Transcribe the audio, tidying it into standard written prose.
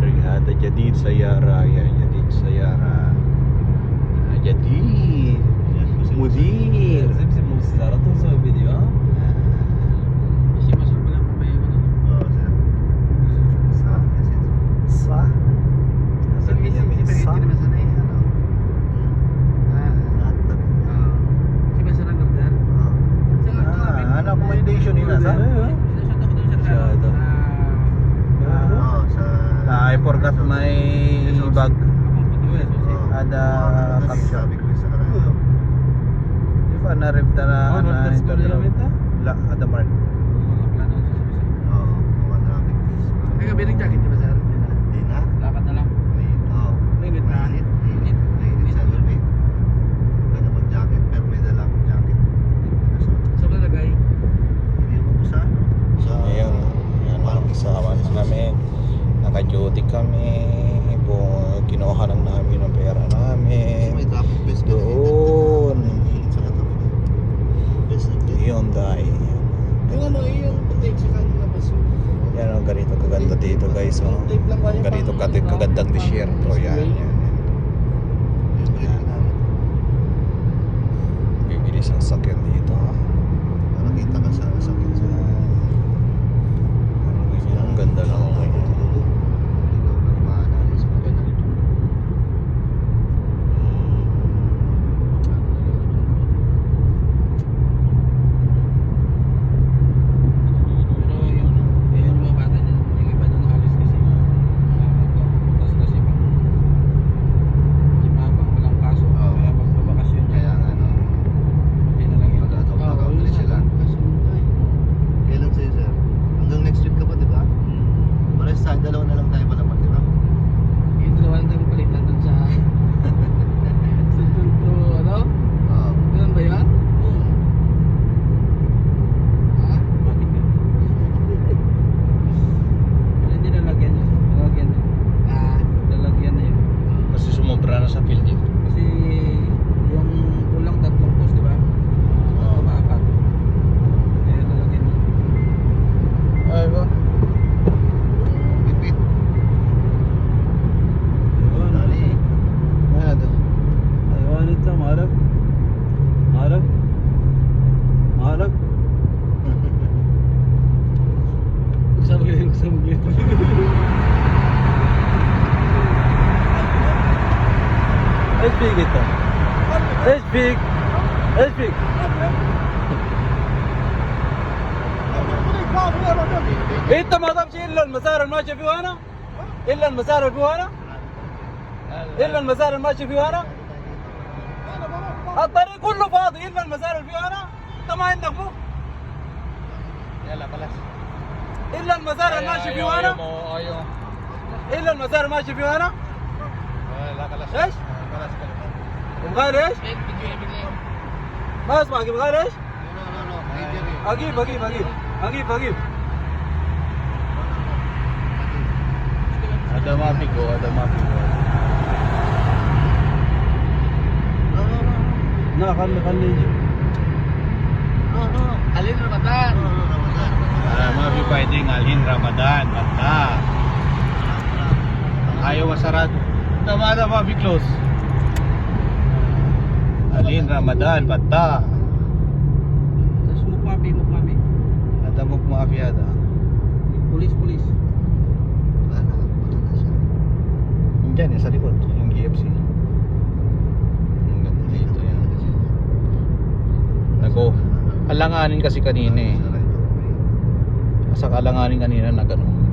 هذا جديد سيارة يا جديد سيارة جديد مدير سيب mo sa to sa video ha. Kasi masuk pala mo may ano. Oo, sir. Sa? Sige, sige, sige. Hindi naman sanay ano. Si ba sarang gardar? ano accommodation nila sa? I forgot my bag. Ada Sabi ko sa kanila. If narif na la ada mark. Oo, mukhang traffic please. May kabilang jacket di ba sir? Hindi na. Dapat na lang. Oo. Mainit na. Mainit sa gabi. Pwede mag-jacket pero may dalang jacket. Sa malagay. Hindi mo po sa? Ayun, yan ang kasama namin. Naka-duty kami. Kinuha lang namin ang pera Kasi namin. may traffic best ka Doon. sa katabi. Best na best. Yun dahil. Yung ano yung tape sa kanila ba so? Yan ang ganito kaganda dito guys. Oh. Ganito kagandang disyerto. Yan. Bibili namin. Bibilis ang sakyan dito. Para kita ka sa sakit sa Ang ganda lang ang ngayon. ikaw lang maanalis mo ka na. Pero yung mga bata niya, yung iba doon halos kasi magpupuntas kasi si Mama walang pasok Oo. kaya magbabakasyon niya. Kaya nga no. Hindi na lang yun. Mag-ulit sila. Kailan sa'yo sir? Hanggang next week ka pa diba? Pares tayo, dalawa na lang tayo pala matira. Yung dalawa lang tayo palitan doon sa sa punto ano? Oo. Ganun ba yun? Ha? Pero hindi nalagyan yun. Nalagyan yun. Nalagyan na yun. Kasi sumobra na sa field dito. Kasi yung kulang 3 post, di ba? Oo. Maapat. Kaya nalagyan yun. Ay ba? Bipit. Ayun, Dali. Ano? Ayun, ito, marag. Marag. Marag. Kusam gilid. It's big ito. It's big. It's big. انت ما تمشي الا المسار الماشي فيه هنا الا المسار اللي فيه هنا الا المسار الماشي فيه هنا الطريق كله فاضي الا المسار اللي فيه هنا انت ما عندك مخ Yala palas. الا المسار الماشي فيه هنا Ayaw. الا المسار الماشي فيه هنا Wala palas. ايش؟ بغير ايش؟ ما اسمع بغير ايش؟ اجيب Ada mapigo, ada mapigo. لا خلي alin Ramadan Ma fi pwedeng alhin Ramadan, basta. Ayaw masarado. Tama na ma fi close. Alhin Ramadan, basta. terus mukmabi Ada mo maafiada. polis Wala na siya. Diyan sa likod, yung KFC. Ang ganda dito yan. Nako, alanganin kasi kanina eh. Sa kalanganin kanina na gano'n.